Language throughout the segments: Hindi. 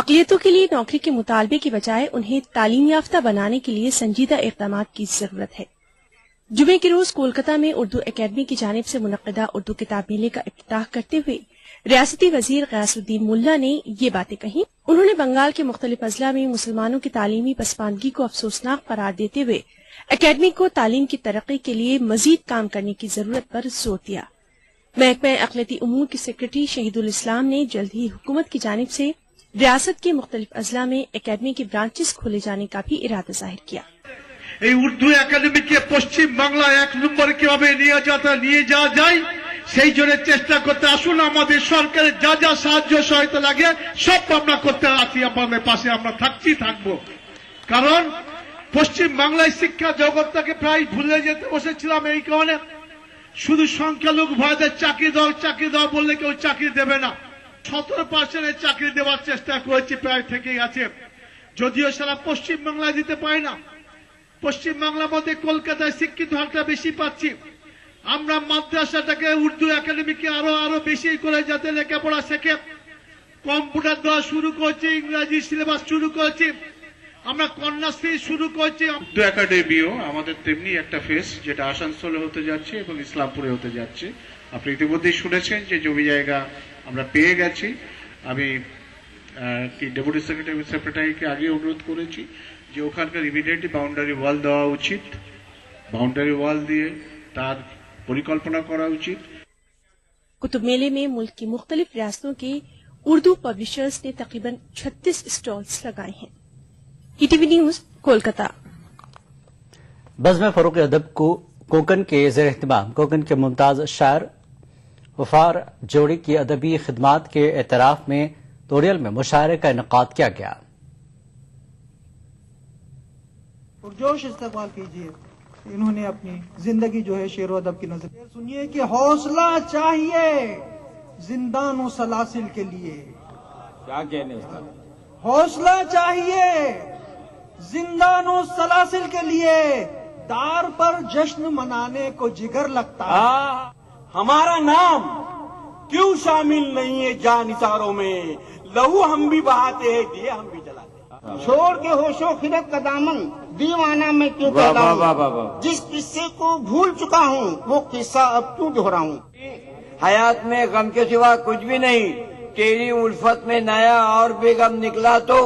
अक़लियतों के लिए नौकरी के मुतालबे की बजाय उन्हें तालीम याफ्ता बनाने के लिए संजीदा इक़दामात की जरूरत है। जुमे के रोज कोलकाता में उर्दू अकेडमी की जानिब से मुनक़्क़िदा उर्दू किताब मेले का इफ्तिताह करते हुए रियासती वजीर गयासुद्दीन मुल्ला ने ये बातें कही। उन्होंने बंगाल के मुख्तलिफ अजला में मुसलमानों की तालीमी पसमानदगी को अफसोसनाक करार देते हुए अकेडमी को तालीम की तरक्की के लिए मजीद काम करने की जरूरत पर जोर दिया। महकमा अक़लियती उमूर के सेक्रेटरी शहीदुल इस्लाम ने जल्द ही हुकूमत की जानिब से रियासत के मुख्तलिफ अजला में अकेडमी के ब्रांचेस खोले जाने का भी इरादा जाहिर किया। उर्दू अकादमी के पश्चिम बांगला 1 नम्बर किभाबे निये जाওয়া যায় সেই জন্য চেষ্টা করতে আসুন। আমাদের সরকারের যা যা সাহায্য সহায়তা লাগে সব আমরা করতে আছি, আপনাদের পাশে আমরা থাকবো। কারণ পশ্চিম বাংলায় শিক্ষা জগৎটাকে প্রায় ভুলে যেতে বসেছিলাম। এই কারণে শুধু সংখ্যালঘু ভাইদের চাকরি দাও বললে কেউ চাকরি দেবে না। 17% চাকরি দেওয়ার চেষ্টা করেছি, প্রায় থেকেই আছে, যদিও সারা পশ্চিম বাংলায় দিতে পারে না। পশ্চিম বাংলার মধ্যে কলকাতায় শিক্ষিত হারটা বেশি পাচ্ছি। আমরা মাদ্রাসাটাকে উর্দু একাডেমিকে আরো বেশি করে যাতে লেখাপড়া শেখে কম্পিউটার দেওয়া শুরু করেছি, ইংরেজি সিলেবাস শুরু করেছি, আমরা কন্যাশ্রী শুরু করেছি। উর্দু একাডেমিও আমাদের তেমনি একটা ফেস যেটা আসানসোলে হতে যাচ্ছে এবং ইসলামপুরে হতে যাচ্ছে। আপনি ইতিমধ্যেই শুনেছেন যে জমি জায়গা আমরা পেয়ে গেছি। আমি ডেপুটি সেক্রেটারিকে আগে অনুরোধ করেছি যে ওখানকার ইমিডিয়েটলি বাউন্ডারি ওয়াল দেওয়া উচিত, বাউন্ডারি ওয়াল দিয়ে তার परिकल्पना करा उचित। कुतुब मेले में मुल्क की मुख्तलिफ रियासतों के उर्दू पब्लिशर्स ने तकरीबन 36 स्टॉल्स लगाए हैं। ETV news Kolkata. बज़्म फ़रोग़ अदब को कोंकण के ज़ेर एहतमाम कोंकण के मुमताज शायर वफार जोड़ी की अदबी खिदमात के एतराफ में तोरियल में मुशायरे का इनेकाद किया गया। पुरजोश इस्तक़बाल कीजिए। इन्होंने अपनी जिंदगी जो है शेर अदब की नजर सुनिए कि हौसला चाहिए जिंदान और सलासिल के लिए। क्या कहने उसका? हौसला चाहिए जिंदान और सलासिल के लिए, दार पर जश्न मनाने को जिगर लगता है। हमारा नाम क्यों शामिल नहीं है जानिसारों में? लहू हम भी बहाते हैं, दिए हम भी जलाते। छोड़ के होशो खिदक का दामन दीवाना में क्यों पैदा हूँ? जिस किस्से को भूल चुका हूँ वो किस्सा अब क्यों दोहराऊं? हयात में गम के सिवा कुछ भी नहीं, तेरी उल्फत में नया और भी गम निकला तो।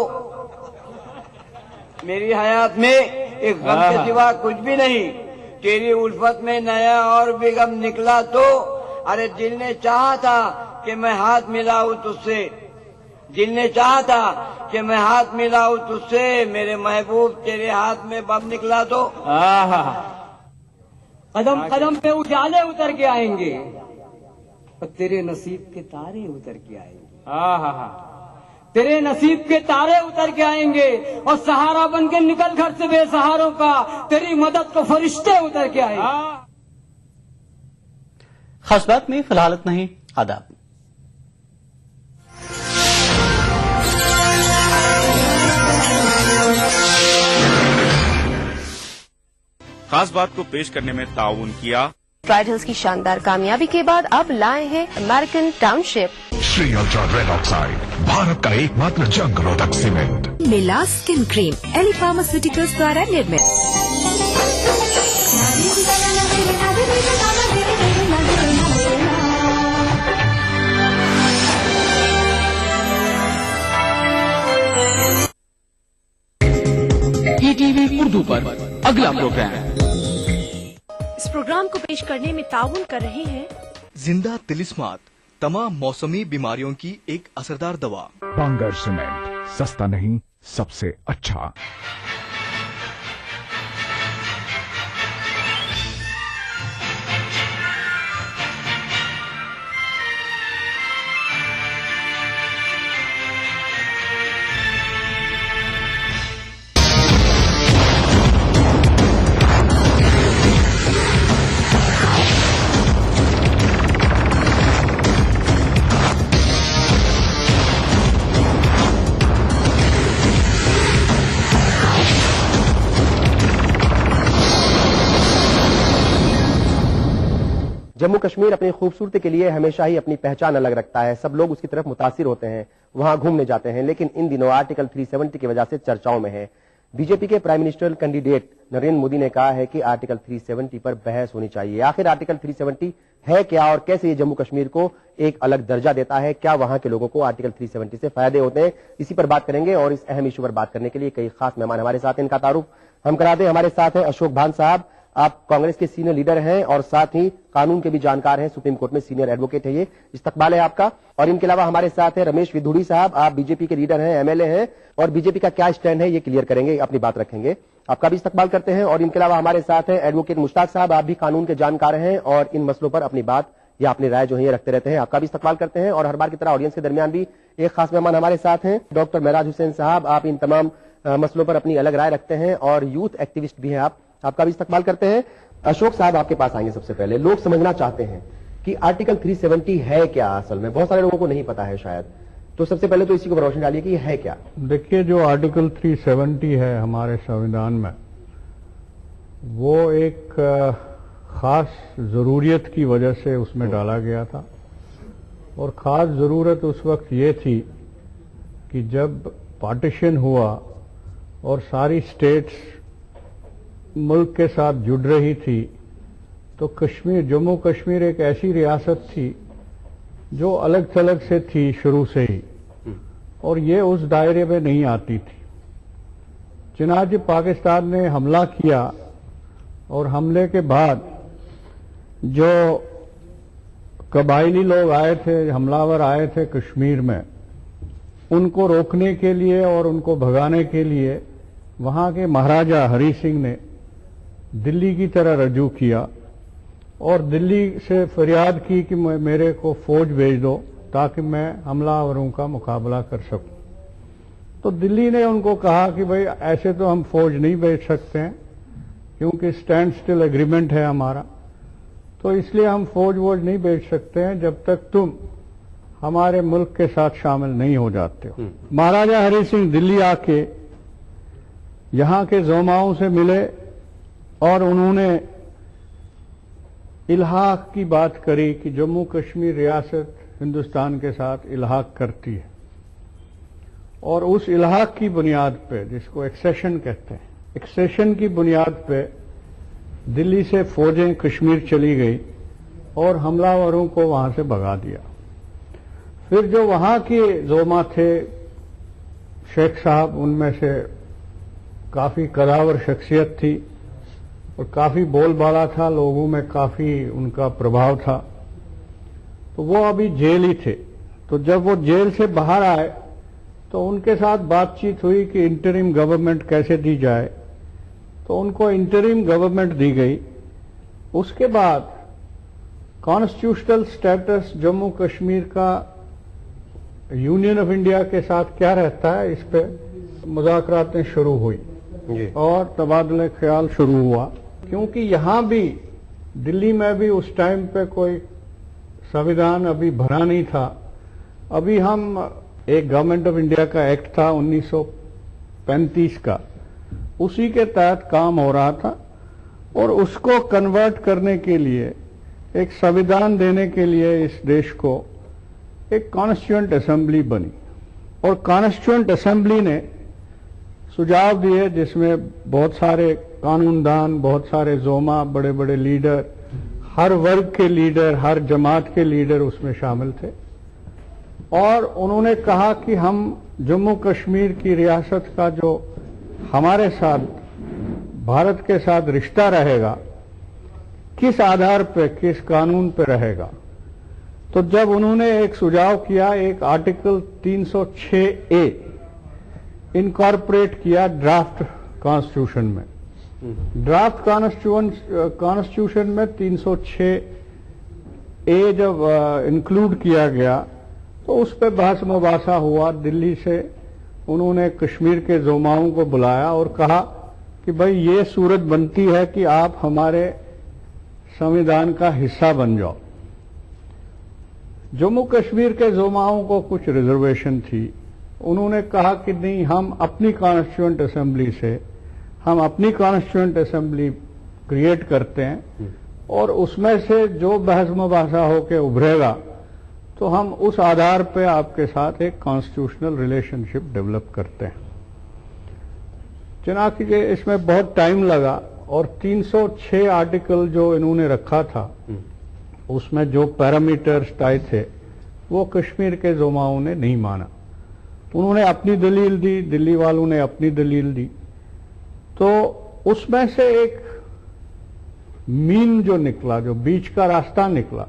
मेरी हयात में एक गम के सिवा कुछ भी नहीं, तेरी उल्फत में नया और भी गम निकला तो। अरे दिल ने चाहा था कि मैं हाथ मिलाऊं तुझसे, दिल ने चाहा था कि मैं हाथ मिलाऊं तुझसे, मेरे महबूब तेरे हाथ में बम निकला तो। कदम कदम पे उजाले उतर के आएंगे और तेरे नसीब के तारे उतर के आएंगे। तेरे नसीब के तारे उतर के आएंगे और सहारा बन के निकल घर से बेसहारों का, तेरी मदद को फरिश्ते उतर के आएंगे। खास बात में फिलहाल इतना ही। आदाब। खास बात को पेश करने में ताउन किया। ट्राइडल्स की शानदार कामयाबी के बाद अब लाए हैं American township. Shri ultra red oxide, Bharat का एकमात्र जंग रोधक सीमेंट। मिला स्किन क्रीम एली फार्मास्यूटिकल्स द्वारा निर्मित। ईटीवी उर्दू पर अगला प्रोग्राम। इस प्रोग्राम को पेश करने में ताउन कर रहे हैं जिंदा तिलिस्मात, तमाम मौसमी बीमारियों की एक असरदार दवा। बांगर सीमेंट, सस्ता नहीं सबसे अच्छा। जम्मू कश्मीर अपनी खूबसूरती के लिए हमेशा ही अपनी पहचान अलग रखता है, सब लोग उसकी तरफ मुतासिर होते हैं, वहां घूमने जाते हैं, लेकिन इन दिनों आर्टिकल 370 की वजह से चर्चाओं में है। बीजेपी के prime minister candidate Narendra Modi ने कहा है कि आर्टिकल 370 पर बहस होनी चाहिए। आखिर आर्टिकल 370 है क्या और कैसे ये जम्मू कश्मीर को एक अलग दर्जा देता है, क्या वहां के लोगों को आर्टिकल 370 से फायदे होते हैं, इसी पर बात करेंगे। और इस अहम इशू पर बात करने के लिए कई खास मेहमान हमारे साथ हैं, इनका तारुफ हम करा दें। हमारे साथ है अशोक भान साहब, आप कांग्रेस के सीनियर लीडर हैं और साथ ही कानून के भी जानकार हैं, सुप्रीम कोर्ट में सीनियर एडवोकेट है, ये इस्तकबाल है आपका। और इनके अलावा हमारे साथ है रमेश विधुड़ी साहब, आप बीजेपी के लीडर हैं, एमएलए हैं और बीजेपी का क्या स्टैंड है ये क्लियर करेंगे, अपनी बात रखेंगे, आपका भी इस्तकबाल करते हैं। और इनके अलावा हमारे साथ है एडवोकेट मुश्ताक साहब, आप भी कानून के जानकार हैं और इन मसलों पर अपनी बात या अपनी राय जो है ये रखते रहते हैं, आपका भी इस्तकबाल करते हैं। और हर बार की तरह ऑडियंस के दरमियान भी एक खास मेहमान हमारे साथ हैं, डॉक्टर महराज हुसैन साहब, आप इन तमाम मसलों पर अपनी अलग राय रखते हैं और यूथ एक्टिविस्ट भी हैं आप, आपका भी इस्तकबाल करते हैं। अशोक साहब आपके पास आएंगे। सबसे पहले लोग समझना चाहते हैं कि आर्टिकल 370 है क्या, असल में बहुत सारे लोगों को नहीं पता है शायद, तो सबसे पहले तो इसी को रोशनी डालिए कि ये है क्या। देखिए, जो आर्टिकल 370 है हमारे संविधान में, वो एक खास जरूरियत की वजह से उसमें डाला गया था और खास जरूरत उस वक्त ये थी कि जब पार्टीशन हुआ और सारी स्टेट्स मुल्क के साथ जुड़ रही थी तो कश्मीर, जम्मू कश्मीर एक ऐसी रियासत थी जो अलग थलग से थी शुरू से ही और ये उस दायरे में नहीं आती थी। चुनांचे पाकिस्तान ने हमला किया और हमले के बाद जो कबायली लोग आए थे, हमलावर आए थे कश्मीर में, उनको रोकने के लिए और उनको भगाने के लिए वहां के महाराजा हरी सिंह ने दिल्ली की तरह रजू किया और दिल्ली से फरियाद की कि मेरे को फौज भेज दो ताकि मैं हमलावरों का मुकाबला कर सकूं। तो दिल्ली ने उनको कहा कि भाई ऐसे तो हम फौज नहीं भेज सकते हैं क्योंकि स्टैंड स्टिल एग्रीमेंट है हमारा, तो इसलिए हम फौज वोज नहीं भेज सकते हैं जब तक तुम हमारे मुल्क के साथ शामिल नहीं हो जाते हो। महाराजा हरि सिंह दिल्ली आके यहां के जोमाओं से मिले और उन्होंने इल्हाक की बात करी कि जम्मू कश्मीर रियासत हिंदुस्तान के साथ इल्हाक करती है और उस इल्हाक की बुनियाद पे, जिसको एक्सेशन कहते हैं, एक्सेशन की बुनियाद पे दिल्ली से फौजें कश्मीर चली गई और हमलावरों को वहां से भगा दिया। फिर जो वहां के जोमा थे, शेख साहब उनमें से काफी कदावर शख्सियत थी और काफी बोलबाला था, लोगों में काफी उनका प्रभाव था, तो वो अभी जेल ही थे। तो जब वो जेल से बाहर आए तो उनके साथ बातचीत हुई कि इंटरिम गवर्नमेंट कैसे दी जाए, तो उनको इंटरिम गवर्नमेंट दी गई। उसके बाद कॉन्स्टिट्यूशनल स्टेटस जम्मू कश्मीर का यूनियन ऑफ इंडिया के साथ क्या रहता है, इस पे मुज़ाकरातें शुरू हुई और तबादले ख्याल शुरू हुआ, क्योंकि यहां भी दिल्ली में भी उस टाइम पे कोई संविधान अभी बना नहीं था। अभी हम एक गवर्नमेंट ऑफ इंडिया का एक्ट था 1935 का, उसी के तहत काम हो रहा था और उसको कन्वर्ट करने के लिए, एक संविधान देने के लिए इस देश को एक कॉन्स्टिट्यूएंट असेंबली बनी और कॉन्स्टिट्यूएंट असेंबली ने सुझाव दिए जिसमें बहुत सारे कानूनदान, बहुत सारे जोमा, बड़े बड़े लीडर, हर वर्ग के लीडर, हर जमात के लीडर उसमें शामिल थे और उन्होंने कहा कि हम जम्मू कश्मीर की रियासत का जो हमारे साथ भारत के साथ रिश्ता रहेगा, किस आधार पे, किस कानून पे रहेगा। तो जब उन्होंने एक सुझाव किया, एक आर्टिकल 306A इनकॉर्पोरेट किया ड्राफ्ट कॉन्स्टिट्यूशन में, ड्राफ्ट कॉन्स्टिट्यूशन में 306A जब इंक्लूड किया गया तो उस पर बहस मुबासा हुआ। दिल्ली से उन्होंने कश्मीर के जोमाओं को बुलाया और कहा कि भाई ये सूरत बनती है कि आप हमारे संविधान का हिस्सा बन जाओ। जम्मू कश्मीर के जोमाओं को कुछ रिजर्वेशन थी, उन्होंने कहा कि नहीं, हम अपनी कॉन्स्टिट्यूएंट असेंबली से, हम अपनी कॉन्स्टिट्यूएंट असेंबली क्रिएट करते हैं और उसमें से जो बहस मुबासा होकर उभरेगा तो हम उस आधार पे आपके साथ एक कॉन्स्टिट्यूशनल रिलेशनशिप डेवलप करते हैं। चुनाव की इसमें बहुत टाइम लगा और 306 आर्टिकल जो इन्होंने रखा था उसमें जो पैरामीटर्स तय थे वो कश्मीर के ज़ुमाओं ने नहीं माना। उन्होंने अपनी दलील दी, दिल्ली वालों ने अपनी दलील दी, तो उसमें से एक मीन जो निकला, जो बीच का रास्ता निकला,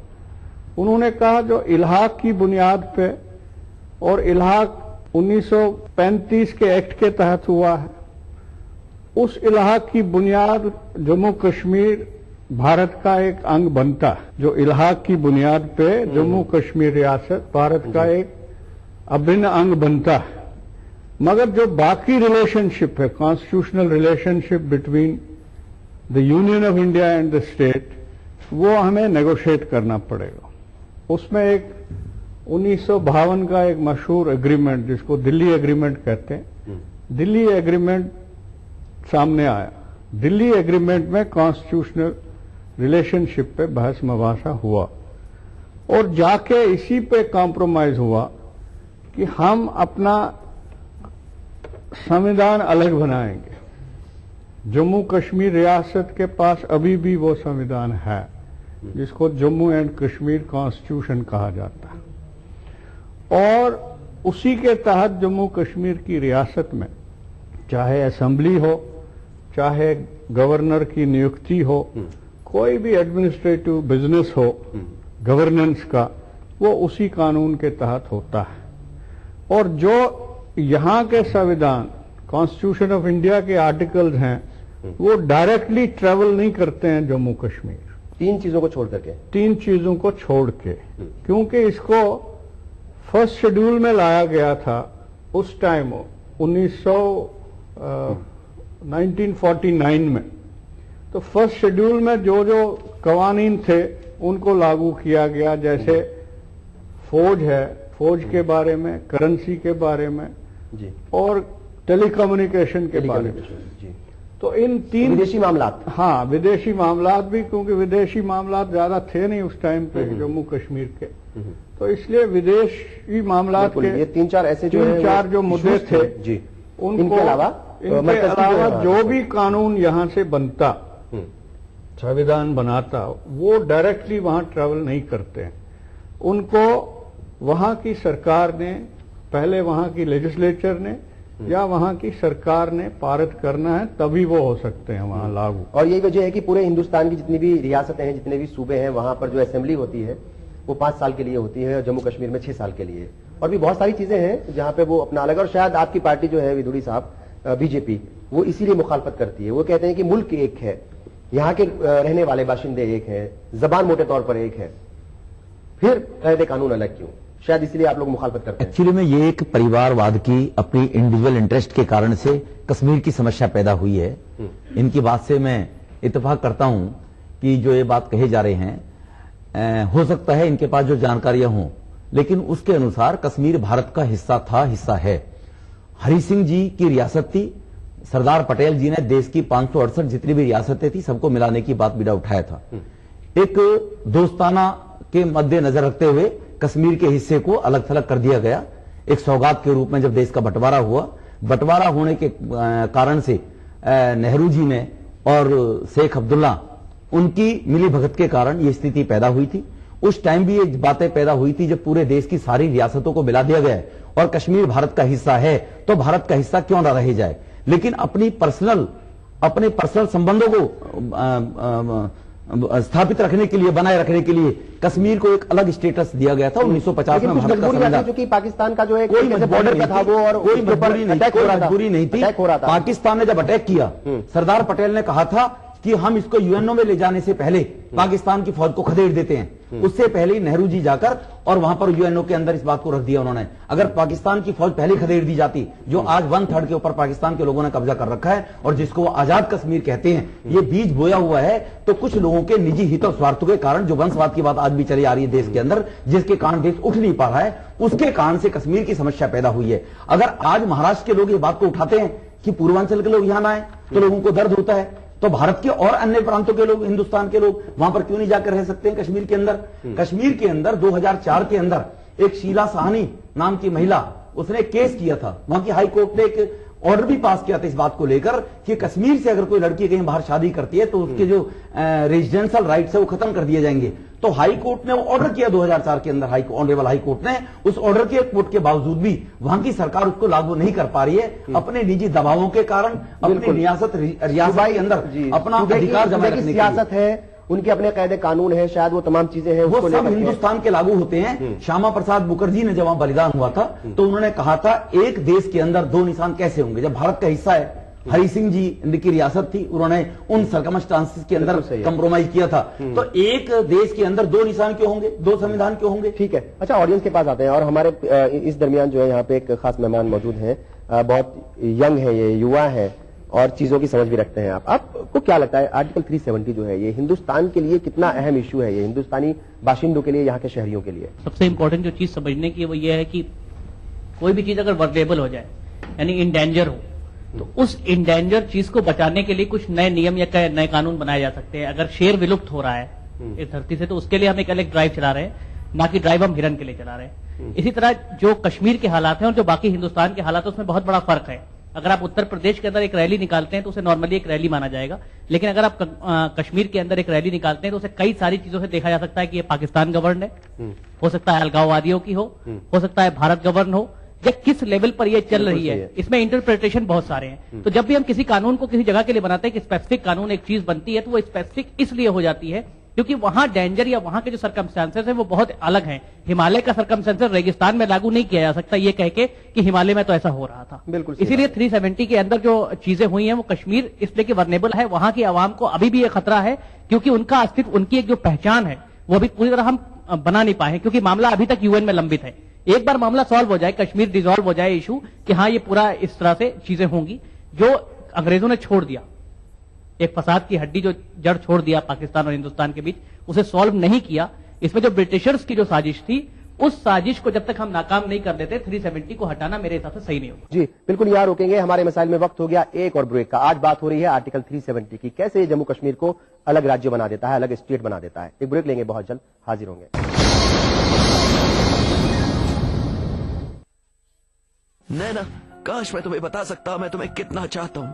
उन्होंने कहा जो इल्हाक की बुनियाद पे, और इल्हाक 1935 के एक्ट के तहत हुआ है, उस इल्हाक की बुनियाद जम्मू कश्मीर भारत का एक अंग बनता है। जो इल्हाक की बुनियाद पे जम्मू कश्मीर रियासत भारत का एक अभिन्न अंग बनता है। मगर जो बाकी रिलेशनशिप है, constitutional relationship between the union of India and the state, वो हमें नेगोशिएट करना पड़ेगा। उसमें एक 1952 का एक मशहूर एग्रीमेंट जिसको दिल्ली एग्रीमेंट कहते हैं, दिल्ली एग्रीमेंट सामने आया। दिल्ली एग्रीमेंट में कॉन्स्टिट्यूशनल रिलेशनशिप पे बहस मुबासा हुआ और जाके इसी पे कॉम्प्रोमाइज हुआ कि हम अपना संविधान अलग बनाएंगे। जम्मू कश्मीर रियासत के पास अभी भी वो संविधान है जिसको जम्मू एंड कश्मीर कॉन्स्टिट्यूशन कहा जाता है, और उसी के तहत जम्मू कश्मीर की रियासत में चाहे असेंबली हो, चाहे गवर्नर की नियुक्ति हो, कोई भी एडमिनिस्ट्रेटिव बिजनेस हो गवर्नेंस का, वो उसी कानून के तहत होता है। और जो यहां के संविधान, कॉन्स्टिट्यूशन ऑफ इंडिया के आर्टिकल्स हैं, वो डायरेक्टली ट्रेवल नहीं करते हैं जम्मू कश्मीर। तीन चीजों को छोड़ करके, तीन चीजों को छोड़ के, क्योंकि इसको फर्स्ट शेड्यूल में लाया गया था उस टाइम 1949 में। तो फर्स्ट शेड्यूल में जो जो कवानीन थे उनको लागू किया गया, जैसे फौज है, फौज के बारे में, करेंसी के बारे में जी, और टेलीकम्युनिकेशन के बारे में जी। तो इन तीन विदेशी मामलात, हाँ विदेशी मामलात भी, क्योंकि विदेशी मामलात ज्यादा थे नहीं उस टाइम पे जम्मू कश्मीर के, तो इसलिए विदेशी मामलात के ये तीन चार ऐसे जो मुद्दे थे जी, उनको इनके अलावा जो भी कानून यहां से बनता, संविधान बनाता, वो डायरेक्टली वहां ट्रैवल नहीं करते हैं। उनको वहां की सरकार ने, पहले वहां की लेजिस्लेचर ने या वहां की सरकार ने पारित करना है, तभी वो हो सकते हैं वहां लागू। और यही वजह है कि पूरे हिंदुस्तान की जितनी भी रियासतें हैं, जितने भी सूबे हैं, वहां पर जो असेंबली होती है वो 5 साल के लिए होती है, और जम्मू कश्मीर में 6 साल के लिए। और भी बहुत सारी चीजें हैं जहां पे वो अपना अलग, और शायद आपकी पार्टी जो है विदुड़ी साहब, बीजेपी, वो इसीलिए मुखालफत करती है। वो कहते हैं कि मुल्क एक है, यहाँ के रहने वाले बाशिंदे एक हैं, जबान मोटे तौर पर एक है, फिर कायदे कानून अलग क्यों? शायद इसलिए आप लोग मुखालफत करते हैं। एक्चुअली में ये एक परिवारवाद की अपनी इंडिविजुअल इंटरेस्ट के कारण से कश्मीर की समस्या पैदा हुई है। इनकी बात से मैं इत्तेफाक करता हूं कि जो ये बात कहे जा रहे हैं, हो सकता है इनके पास जो जानकारियां हों, लेकिन उसके अनुसार कश्मीर भारत का हिस्सा था, हिस्सा है। हरि सिंह जी की रियासत थी, सरदार पटेल जी ने देश की 568 जितनी भी रियासतें थी सबको मिलाने की बात बीड़ा उठाया था। एक दोस्ताना के मद्देनजर रखते हुए कश्मीर के हिस्से को अलग थलग कर दिया गया, एक सौगात के रूप में। जब देश का बंटवारा हुआ, बंटवारा होने के कारण से नेहरू जी ने और शेख अब्दुल्ला, उनकी मिली भगत के कारण ये स्थिति पैदा हुई थी। उस टाइम भी ये बातें पैदा हुई थी जब पूरे देश की सारी रियासतों को मिला दिया गया और कश्मीर भारत का हिस्सा है, तो भारत का हिस्सा क्यों ना रह जाए। लेकिन अपने पर्सनल संबंधों को स्थापित रखने के लिए, बनाए रखने के लिए कश्मीर को एक अलग स्टेटस दिया गया था 1950 में। भारत का संविधान, जो कि पाकिस्तान का जो एक कोई बॉर्डर का था वो, और कोई मजबूरी नहीं थी। पाकिस्तान ने जब अटैक किया, सरदार पटेल ने कहा था कि हम इसको यूएनओ में ले जाने से पहले पाकिस्तान की फौज को खदेड़ देते हैं। उससे पहले ही नेहरू जी जाकर और वहां पर यूएनओ के अंदर इस बात को रख दिया उन्होंने। अगर पाकिस्तान की फौज पहले खदेड़ दी जाती, जो आज 1/3 के ऊपर पाकिस्तान के लोगों ने कब्जा कर रखा है और जिसको वो आजाद कश्मीर कहते हैं, ये बीज बोया हुआ है, तो कुछ लोगों के निजी हित और स्वार्थों के कारण, जो वंशवाद की बात आज भी चली आ रही है देश के अंदर, जिसके कारण देश उठ नहीं पा रहा है, उसके कारण से कश्मीर की समस्या पैदा हुई है। अगर आज महाराष्ट्र के लोग ये बात को उठाते हैं कि पूर्वांचल के लोग यहां ना आए, तो लोगों को दर्द होता है तो भारत के और अन्य प्रांतों के लोग, हिंदुस्तान के लोग वहां पर क्यों नहीं जाकर रह सकते हैं कश्मीर के अंदर? कश्मीर के अंदर 2004 के अंदर एक शीला साहनी नाम की महिला, उसने केस किया था, वहां की हाई कोर्ट ने एक ऑर्डर भी पास किया था इस बात को लेकर कि कश्मीर से अगर कोई लड़की कहीं बाहर शादी करती है तो उसके जो रेजिडेंशियल राइट्स है वो खत्म कर दिए जाएंगे। तो हाई कोर्ट ने वो ऑर्डर किया 2004 के अंदर, ऑनरेबल हाई कोर्ट ने उस ऑर्डर के कोर्ट के बावजूद भी वहां की सरकार उसको लागू नहीं कर पा रही है अपने निजी दबावों के कारण, अपनी रियासत के अंदर अपना अधिकार जमा रखने की सियासत है, उनके अपने कायदे कानून है, शायद वो तमाम चीजें हैं वो सब हिंदुस्तान के लागू होते हैं। श्यामा प्रसाद मुखर्जी ने जब वहां बलिदान हुआ था तो उन्होंने कहा था एक देश के अंदर दो निशान कैसे होंगे? जब भारत का हिस्सा है, हरि सिंह जी इनकी रियासत थी, उन्होंने उन सर्कमस्टांसेस के अंदर कंप्रोमाइज किया था, तो एक देश के अंदर दो निशान क्यों होंगे, दो संविधान क्यों होंगे? ठीक है। अच्छा, ऑडियंस के पास आते हैं और हमारे इस दरमियान जो है यहाँ पे एक खास मेहमान मौजूद हैं, बहुत यंग है, ये युवा है और चीजों की समझ भी रखते हैं। आपको क्या लगता है आर्टिकल 370 जो है ये हिंदुस्तान के लिए कितना अहम इश्यू है, ये हिंदुस्तानी बाशिंदों के लिए, यहाँ के शहरियों के लिए? सबसे इंपॉर्टेंट जो चीज समझने की है वो ये है कि कोई भी चीज अगर वर्नेबल हो जाए यानी इन डेंजर हो तो उस इंडेंजर चीज को बचाने के लिए कुछ नए नियम या नए कानून बनाए जा सकते हैं। अगर शेर विलुप्त हो रहा है इस धरती से तो उसके लिए हम एक अलग ड्राइव चला रहे हैं, ना कि ड्राइव हम हिरन के लिए चला रहे हैं। इसी तरह जो कश्मीर के हालात हैं और जो बाकी हिंदुस्तान के हालात है उसमें बहुत बड़ा फर्क है। अगर आप उत्तर प्रदेश के अंदर एक रैली निकालते हैं तो उसे नॉर्मली एक रैली माना जाएगा, लेकिन अगर आप कश्मीर के अंदर एक रैली निकालते हैं तो उसे कई सारी चीजों से देखा जा सकता है कि ये पाकिस्तान गवर्न है, हो सकता है अलगाववादियों की हो सकता है भारत गवर्न हो, या किस लेवल पर ये चल रही है, इसमें इंटरप्रिटेशन बहुत सारे हैं। तो जब भी हम किसी कानून को किसी जगह के लिए बनाते हैं कि स्पेसिफिक कानून एक चीज बनती है तो वो स्पेसिफिक इसलिए हो जाती है क्योंकि वहां डेंजर या वहां के जो सर्कमस्टांसेस है वो बहुत अलग हैं। हिमालय का सर्कमस्टांसेस रेगिस्तान में लागू नहीं किया जा सकता ये कह के कि हिमालय में तो ऐसा हो रहा था। बिल्कुल। इसीलिए 370 के अंदर जो चीजें हुई हैं वो कश्मीर इसलिए कि वर्नेबल है, वहां की आवाम को अभी भी ये खतरा है क्योंकि उनका अस्तित्व, उनकी एक जो पहचान है वो अभी पूरी तरह हम बना नहीं पाए क्योंकि मामला अभी तक यूएन में लंबित है। एक बार मामला सॉल्व हो जाए, कश्मीर डिसॉल्व हो जाए इशू कि हाँ ये पूरा इस तरह से चीजें होंगी, जो अंग्रेजों ने छोड़ दिया, एक फसाद की हड्डी जो जड़ छोड़ दिया पाकिस्तान और हिंदुस्तान के बीच, उसे सॉल्व नहीं किया। इसमें जो ब्रिटिशर्स की जो साजिश थी उस साजिश को जब तक हम नाकाम नहीं कर देते 370 को हटाना मेरे हिसाब से सही नहीं होगा। जी बिल्कुल, यहाँ रोकेंगे। हमारे मसाइल में वक्त हो गया एक और ब्रेक का। आज बात हो रही है आर्टिकल 370 की, कैसे ये जम्मू कश्मीर को अलग राज्य बना देता है, अलग स्टेट बना देता है। एक ब्रेक लेंगे, बहुत जल्द हाजिर होंगे। नैना, काश मैं तुम्हें बता सकता मैं तुम्हें कितना चाहता हूँ।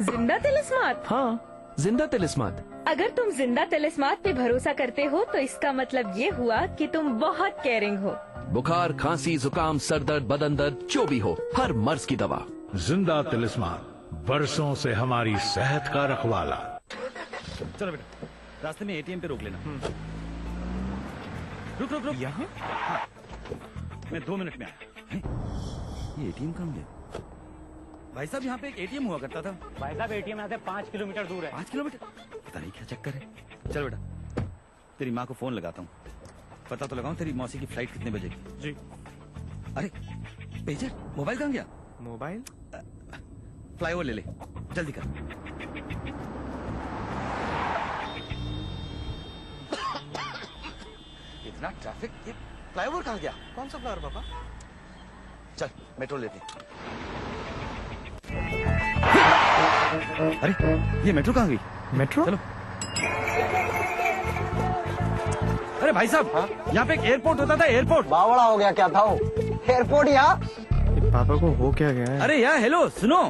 जिंदा तिलिस्मात? हाँ, जिंदा तिलिस्मात। अगर तुम जिंदा तिलिस्मात पे भरोसा करते हो तो इसका मतलब ये हुआ कि तुम बहुत केयरिंग हो। बुखार, खांसी, जुकाम, सर दर्द, बदन दर्द, जो भी हो, हर मर्ज की दवा। जिंदा तिलिस्मात, बरसों से हमारी सेहत का रखवाला। चलो बेटा, रास्ते में एटीएम पे रोक लेना। रुक रुक रुक, यहाँ मैं 2 मिनट में आया। ये एटीएम कहाँ गया? भाई साहब, यहाँ पे एक एटीएम हुआ करता था। भाई साहब, एटीएम यहाँ से 5 किलोमीटर दूर है। 5 किलोमीटर? पता नहीं क्या चक्कर है। चल बेटा, तेरी माँ को फोन लगाता हूँ, पता तो लगाऊं तेरी मौसी की फ्लाइट कितने बजे की। जी। अरे पेजर, मोबाइल कहाँ गया? मोबाइल फ्लाईओवर ले ले, जल्दी कर। इतना ट्रैफिक, ये फ्लाईओवर कहाँ गया? कौन सा फ्लाईओवर पापा? चल मेट्रो लेते। अरे ये मेट्रो कहाँ गई? मेट्रो? चलो। अरे भाई साहब, यहाँ पे एक एयरपोर्ट होता था, एयरपोर्ट। बावड़ा हो गया क्या था वो? एयरपोर्ट यहाँ? पापा को हो क्या गया है? अरे यार हेलो सुनो,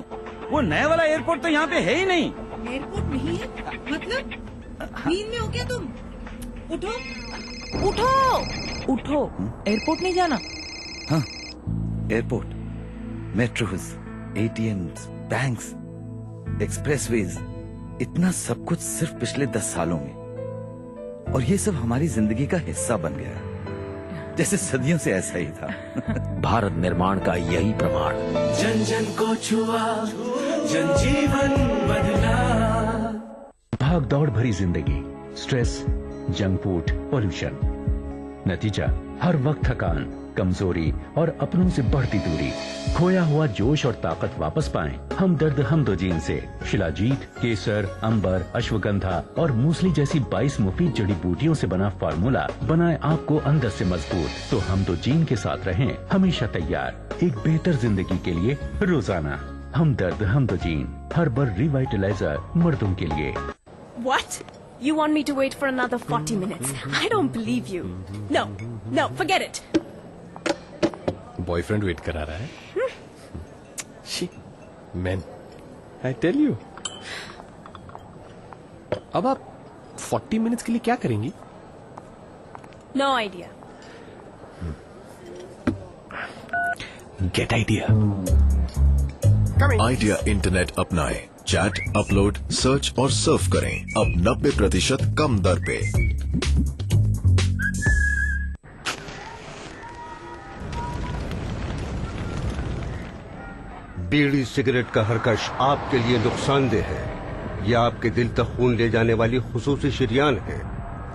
वो नया वाला एयरपोर्ट तो यहाँ पे है ही नहीं। एयरपोर्ट नहीं है? मतलब नींद में हो क्या तुम? उठो उठो उठो, एयरपोर्ट नहीं जाना। हाँ, airport, metros, ATMs, banks, expressways, इतना सब कुछ सिर्फ पिछले 10 सालों में, और ये सब हमारी जिंदगी का हिस्सा बन गया, जैसे सदियों से ऐसा ही था। भारत निर्माण का यही प्रमाण। जन जन को छुआ, जन जीवन बदला। भाग दौड़ भरी जिंदगी, स्ट्रेस, जंक फूड, पोल्यूशन, नतीजा हर वक्त थकान, कमजोरी और अपनों से बढ़ती दूरी। खोया हुआ जोश और ताकत वापस पाएं हमदर्द हमदोजीन से। शिलाजीत, केसर, अंबर, अश्वगंधा और मूसली जैसी 22 मुफीद जड़ी बूटियों से बना फार्मूला बनाए आपको अंदर से मजबूत। तो हमदोजीन के साथ रहें हमेशा तैयार, एक बेहतर जिंदगी के लिए रोजाना। हमदर्द हमदोजीन हर्बल रिवाइटलाइजर मर्दों के लिए। What? You want me to wait for another 40 minutes? I don't believe you. No, no, forget it. Boyfriend wait करा रहा है। She man, I tell you. अब आप 40 मिनट्स के लिए क्या करेंगी? No idea. Get idea. Idea internet अपनाएं, चैट, अपलोड, सर्च और सर्फ करें अब 90% कम दर पे। बीड़ी सिगरेट का हरकश आपके लिए नुकसानदेह है। यह आपके दिल तक खून ले जाने वाली खुसूसी शरीयान है।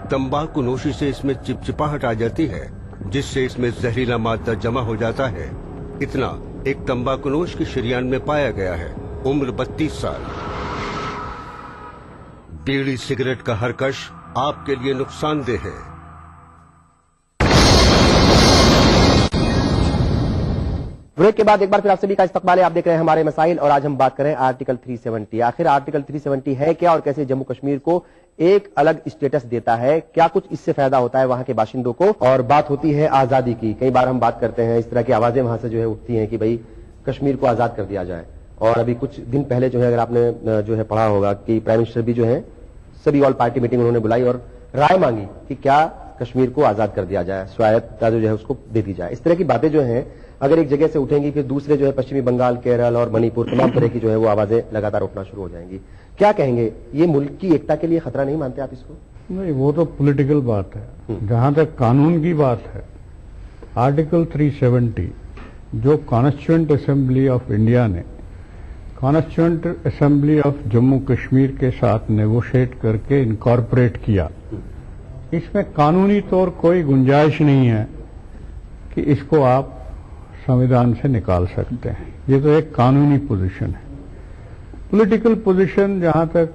तंबाकू नोशी से इसमें चिपचिपाहट आ जाती है, जिससे इसमें जहरीला मादा जमा हो जाता है। इतना एक तंबाकूनोश की शरीयान में पाया गया है। उम्र 32 साल। बीड़ी सिगरेट का हरकश आपके लिए नुकसानदेह है। ब्रेक के बाद एक बार फिर आप सभी का इस्तकबाल है। आप देख रहे हैं हमारे मसाइल और आज हम बात कर रहे हैं आर्टिकल 370। आखिर आर्टिकल 370 है क्या और कैसे जम्मू कश्मीर को एक अलग स्टेटस देता है, क्या कुछ इससे फायदा होता है वहां के बाशिंदों को। और बात होती है आजादी की। कई बार हम बात करते हैं, इस तरह की आवाजें वहां से जो है उठती हैं कि भाई कश्मीर को आजाद कर दिया जाए। और अभी कुछ दिन पहले जो है, अगर आपने जो है पढ़ा होगा कि प्राइम मिनिस्टर भी जो है सभी ऑल पार्टी मीटिंग उन्होंने बुलाई और राय मांगी कि क्या कश्मीर को आजाद कर दिया जाए, स्वायत्तता जो है उसको दे दी जाए। इस तरह की बातें जो हैं अगर एक जगह से उठेंगी, फिर दूसरे जो है पश्चिमी बंगाल, केरल और मणिपुर तमाम तरह की जो है वो आवाजें लगातार उठना शुरू हो जाएंगी। क्या कहेंगे, ये मुल्क की एकता के लिए खतरा नहीं मानते आप इसको? नहीं, वो तो पॉलिटिकल बात है। जहां तक कानून की बात है, आर्टिकल 370 जो कॉन्स्टिट्यूएंट असेंबली ऑफ इंडिया ने constituent assembly of Jammu Kashmir के साथ नेगोशिएट करके इनकॉर्पोरेट किया, इसमें कानूनी तौर कोई गुंजाइश नहीं है कि इसको आप संविधान से निकाल सकते हैं। ये तो एक कानूनी पोजीशन है। पॉलिटिकल पोजीशन, जहां तक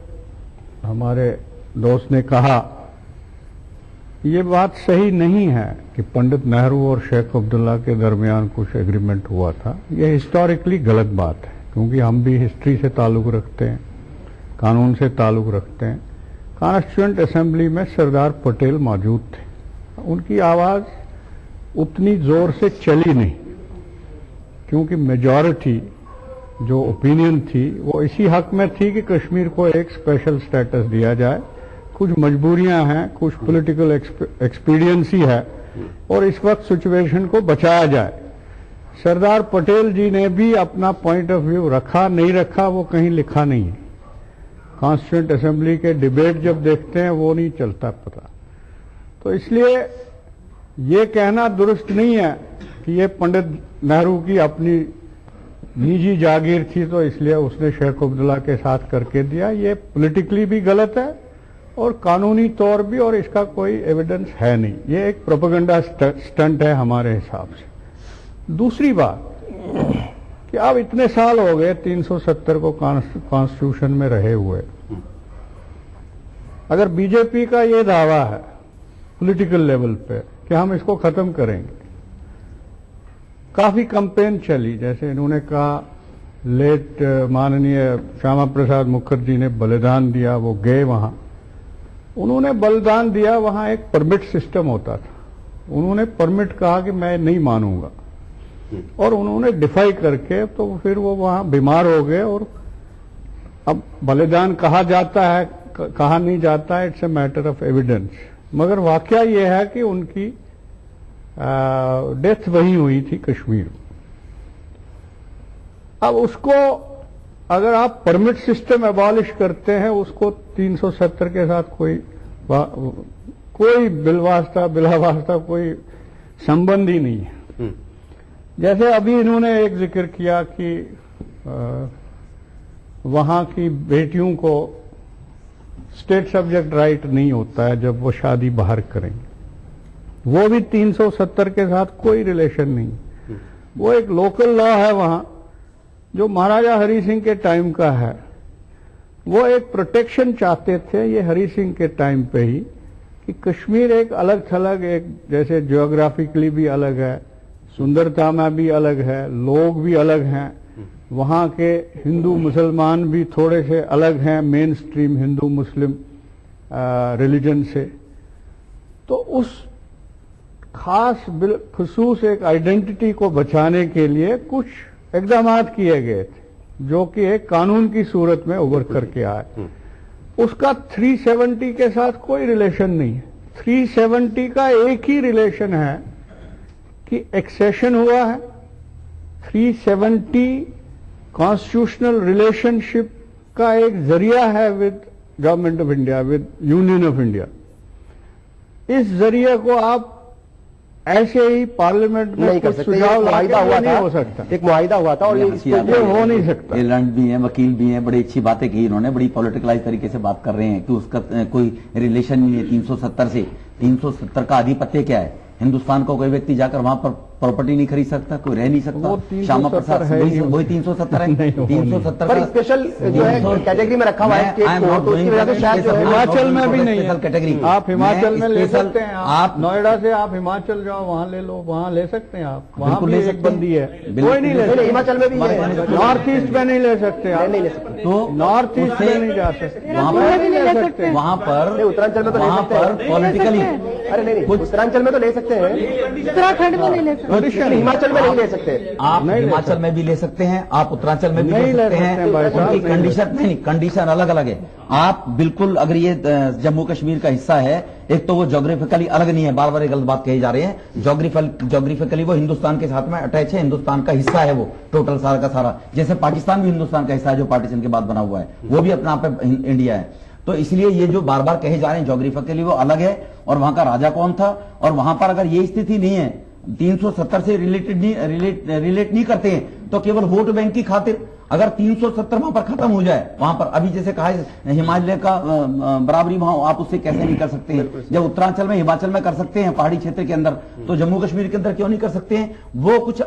हमारे दोस्त ने कहा, ये बात सही नहीं है कि पंडित नेहरू और शेख अब्दुल्ला के दरमियान कुछ एग्रीमेंट हुआ था। ये हिस्टोरिकली गलत बात है, क्योंकि हम भी हिस्ट्री से ताल्लुक रखते हैं, कानून से ताल्लुक रखते हैं। कॉन्स्टिट्यूएंट असेंबली में सरदार पटेल मौजूद थे, उनकी आवाज उतनी जोर से चली नहीं, क्योंकि मेजॉरिटी जो ओपिनियन थी वो इसी हक में थी कि कश्मीर को एक स्पेशल स्टेटस दिया जाए। कुछ मजबूरियां हैं, कुछ पॉलिटिकल एक्सपीडियंसी है और इस वक्त सिचुएशन को बचाया जाए। सरदार पटेल जी ने भी अपना पॉइंट ऑफ व्यू रखा, नहीं रखा वो कहीं लिखा नहीं है। कॉन्स्टिट्यूएंट असेंबली के डिबेट जब देखते हैं वो नहीं चलता पता। तो इसलिए ये कहना दुरुस्त नहीं है कि ये पंडित नेहरू की अपनी निजी जागीर थी तो इसलिए उसने शेख अब्दुल्ला के साथ करके दिया। ये पॉलिटिकली भी गलत है और कानूनी तौर भी, और इसका कोई एविडेंस है नहीं। ये एक प्रोपेगेंडा स्टंट है हमारे हिसाब से। दूसरी बात कि अब इतने साल हो गए 370 को कॉन्स्टिट्यूशन में रहे हुए, अगर बीजेपी का ये दावा है पॉलिटिकल लेवल पे कि हम इसको खत्म करेंगे, काफी कैंपेन चली, जैसे इन्होंने कहा लेट माननीय श्यामा प्रसाद मुखर्जी ने बलिदान दिया, वो गए वहां, उन्होंने बलिदान दिया, वहां एक परमिट सिस्टम होता था, उन्होंने परमिट कहा कि मैं नहीं मानूंगा और उन्होंने डिफाई करके तो फिर वो वहां बीमार हो गए। और अब बलिदान कहा जाता है कहा नहीं जाता है, it's a matter of evidence, मगर वाकया ये है कि उनकी डेथ वहीं हुई थी कश्मीर। अब उसको अगर आप परमिट सिस्टम एबॉलिश करते हैं, उसको 370 के साथ कोई बिलावास्ता कोई संबंध ही नहीं है। जैसे अभी इन्होंने एक जिक्र किया कि वहां की बेटियों को स्टेट सब्जेक्ट राइट नहीं होता है जब वो शादी बाहर करेंगे, वो भी 370 के साथ कोई रिलेशन नहीं। वो एक लोकल लॉ है वहां जो महाराजा हरि सिंह के टाइम का है। वो एक प्रोटेक्शन चाहते थे ये हरि सिंह के टाइम पे ही कि कश्मीर एक अलग थलग, एक जैसे जियोग्राफिकली भी अलग है, सुंदरता में भी अलग है, लोग भी अलग हैं, वहाँ के हिंदू मुसलमान भी थोड़े से अलग हैं मेन स्ट्रीम हिंदू मुस्लिम रिलीजन से। तो उस खास खसूस एक आइडेंटिटी को बचाने के लिए कुछ इक़दाम किए गए थे जो कि एक कानून की सूरत में उभर करके आए। उसका 370 के साथ कोई रिलेशन नहीं है। 370 का एक ही रिलेशन है कि एक्सेशन हुआ है। 370 कॉन्स्टिट्यूशनल रिलेशनशिप का एक जरिया है with government of India, with union of India. इस जरिए को आप ऐसे ही पार्लियामेंट में नहीं कर सकते। मुआहिदा हुआ था, हो सकता एक मुआहिदा हुआ था और ये हो नहीं सकता। एजेंट भी हैं, वकील भी हैं, बड़ी अच्छी बातें की इन्होंने, बड़ी पॉलिटिकलाइज तरीके से बात कर रहे हैं कि उसका कोई रिलेशन नहीं है 370 से। 370 का आधिपत्य क्या है? हिंदुस्तान का कोई व्यक्ति जाकर वहां पर प्रॉपर्टी नहीं खरीद सकता, कोई रह नहीं सकता। श्यामा प्रसाद वही 370 है। 370 पर स्पेशल जो है कैटेगरी में रखा हुआ है तो उसकी वजह से शायद जो है हिमाचल में भी नहीं है कैटेगरी। आप हिमाचल में ले सकते हैं। आप नोएडा से आप हिमाचल जाओ, वहाँ ले लो, वहाँ ले सकते हैं आप। वहाँ भी एक बंदी है, कोई नहीं ले सकते। हिमाचल में भी है, नॉर्थ ईस्ट में नहीं ले सकते आप, नहीं ले सकते। तो नॉर्थ ईस्ट में नहीं जा सकते, वहाँ पर उत्तरांचल में तो ले सकते हैं पॉलिटिकली। अरे नहीं, उत्तरांचल में तो ले सकते हैं, उत्तराखंड में नहीं ले सकते, हिमाचल में नहीं ले सकते। आप हिमाचल में भी ले सकते हैं, आप उत्तरांचल में भी ले सकते हैं। उनकी कंडीशन नहीं, कंडीशन अलग अलग है। आप बिल्कुल अगर ये जम्मू कश्मीर का हिस्सा है, एक तो वो जोग्राफिकली अलग नहीं है, बार बार गलत बात कही जा रही है। जोग्राफिकली वो हिंदुस्तान के साथ में अटैच है, हिंदुस्तान का हिस्सा है वो टोटल सारा का सारा। जैसे पाकिस्तान भी हिंदुस्तान का हिस्सा है जो पार्टीशन के बाद बना हुआ है, वो भी अपना आप इंडिया है। तो इसलिए ये जो बार बार कहे जा रहे हैं जोग्राफिकली वो अलग है और वहां का राजा कौन था, और वहां पर अगर ये स्थिति नहीं है 370 से रिलेट नहीं करते हैं तो केवल वोट बैंक की खातिर अगर 370 वहां पर खत्म हो जाए, वहां पर अभी जैसे कहा है हिमालय का बराबरी वहां आप उससे कैसे नहीं कर सकते हैं? जब उत्तरांचल में हिमाचल में कर सकते हैं पहाड़ी क्षेत्र के अंदर, तो जम्मू कश्मीर के अंदर क्यों नहीं कर सकते हैं? वो कुछ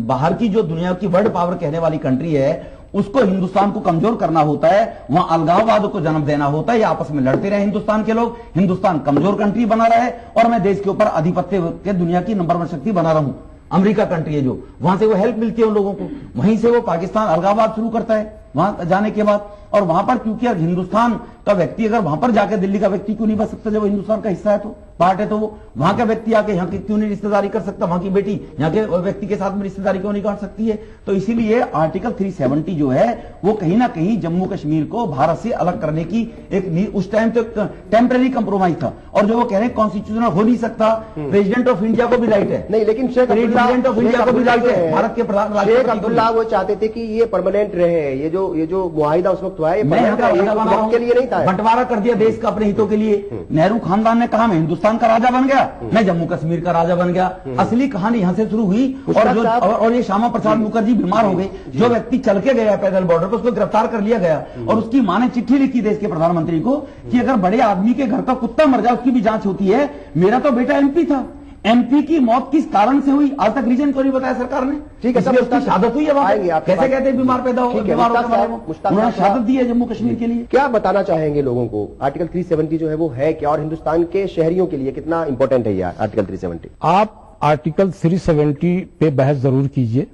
बाहर की जो दुनिया की वर्ल्ड पावर कहने वाली कंट्री है उसको हिंदुस्तान को कमजोर करना होता है, वहां अलगाववाद को जन्म देना होता है। ये आपस में लड़ते रहे हिंदुस्तान के लोग, हिंदुस्तान कमजोर कंट्री बना रहे और मैं देश के ऊपर आधिपत्य के दुनिया की नंबर 1 शक्ति बना रहा हूं। अमेरिका कंट्री है जो, वहां से वो हेल्प मिलती है उन लोगों को, वहीं से वो पाकिस्तान अलगाववाद शुरू करता है वहां जाने के बाद। और वहां पर क्योंकि हिंदुस्तान का व्यक्ति अगर वहां पर जाकर दिल्ली का व्यक्ति क्यों नहीं बच सकता जब वो हिंदुस्तान का हिस्सा है, तो पार्ट है, तो वो वहां का व्यक्ति आके यहाँ की क्यों नहीं रिश्तेदारी कर सकता? वहां की बेटी यहाँ के व्यक्ति के साथ में रिश्तेदारी क्यों नहीं कर सकती है? तो इसीलिए आर्टिकल 370 जो है वो कहीं ना कहीं जम्मू कश्मीर को भारत से अलग करने की एक उस टाइम तो टेम्पररी कंप्रोमाइज था। और जो वो कह रहे हैं कॉन्स्टिट्यूशनल हो नहीं सकता, प्रेसिडेंट ऑफ इंडिया को भी राइट है। नहीं, लेकिन प्रेसिडेंट ऑफ इंडिया को भी राइट है, भारत के प्रधान शेख अब्दुल्ला वो चाहते थे कि ये परमानेंट रहे, ये जो मुआहिदा उस वक्त हुआ है के लिए नहीं था, बंटवारा कर दिया देश का अपने हितों के लिए। नेहरू खानदान ने कहा मैं हिंदुस्तान का राजा बन गया, मैं जम्मू कश्मीर का राजा बन गया। असली कहानी यहां से शुरू हुई। और ये श्यामा प्रसाद मुखर्जी बीमार हो गए, जो व्यक्ति चल के गया पैदल बॉर्डर पर उसको गिरफ्तार कर लिया गया और उसकी मां ने चिट्ठी लिखी देश के प्रधानमंत्री को कि अगर बड़े आदमी के घर का कुत्ता मर जाए उसकी भी जांच होती है। मेरा तो बेटा एमपी था, एमपी की मौत किस कारण से हुई आज तक रीजन को नहीं बताया सरकार ने। ठीक है, उसकी शहादत हुई है वहां, कैसे कहते हैं बीमार पैदा हो, उन्होंने शहादत दी है जम्मू कश्मीर के लिए। क्या बताना चाहेंगे लोगों को? आर्टिकल 370 जो है वो है क्या और हिंदुस्तान के शहरियों के लिए कितना इंपॉर्टेंट है ये आर्टिकल 370? आप आर्टिकल 370 पे बहस जरूर कीजिए,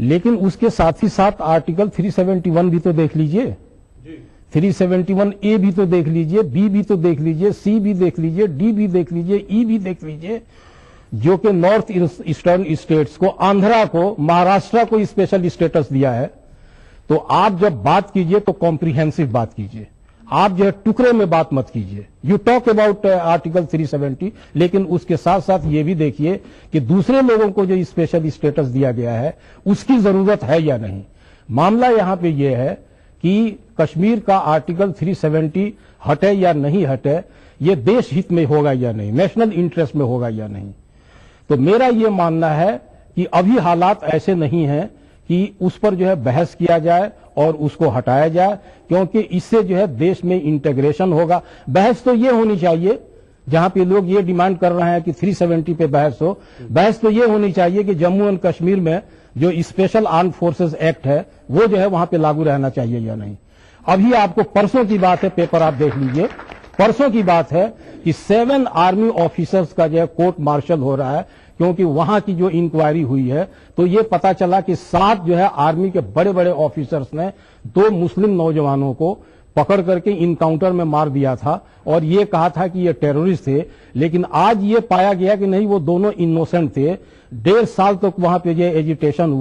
लेकिन उसके साथ ही साथ आर्टिकल 371 भी तो देख लीजिए, 371A भी तो देख लीजिए, बी भी तो देख लीजिए, सी भी देख लीजिए, डी भी देख लीजिए, ई भी देख लीजिए, जो कि नॉर्थ ईस्टर्न स्टेट्स को, आंध्रा को, महाराष्ट्र को स्पेशल स्टेटस दिया है। तो आप जब बात कीजिए तो कॉम्प्रिहेंसिव बात कीजिए, आप जो है टुकड़े में बात मत कीजिए। यू टॉक अबाउट आर्टिकल 370, लेकिन उसके साथ साथ ये भी देखिए कि दूसरे लोगों को जो स्पेशल स्टेटस दिया गया है उसकी जरूरत है या नहीं। मामला यहां पे ये है कि कश्मीर का आर्टिकल 370 हटे या नहीं हटे, ये देश हित में होगा या नहीं, नेशनल इंटरेस्ट में होगा या नहीं। तो मेरा ये मानना है कि अभी हालात ऐसे नहीं हैं कि उस पर जो है बहस किया जाए और उसको हटाया जाए, क्योंकि इससे जो है देश में इंटीग्रेशन होगा। बहस तो ये होनी चाहिए, जहां पे लोग ये डिमांड कर रहे हैं कि 370 पे बहस हो, बहस तो ये होनी चाहिए कि जम्मू एंड कश्मीर में जो स्पेशल आर्म फोर्सेस एक्ट है वो जो है वहां पे लागू रहना चाहिए या नहीं। अभी आपको परसों की बात है, पेपर आप देख लीजिए, परसों की बात है कि 7 आर्मी ऑफिसर्स का जो है कोर्ट मार्शल हो रहा है क्योंकि वहां की जो इंक्वायरी हुई है तो ये पता चला कि 7 जो है आर्मी के बड़े बड़े ऑफिसर्स ने 2 मुस्लिम नौजवानों को पकड़ करके इनकाउंटर में मार दिया था और ये कहा था कि ये टेररिस्ट थे। लेकिन आज ये पाया गया कि नहीं, वो दोनों इनोसेंट थे। 1.5 साल तक वहां पे ये एजिटेशन हुआ।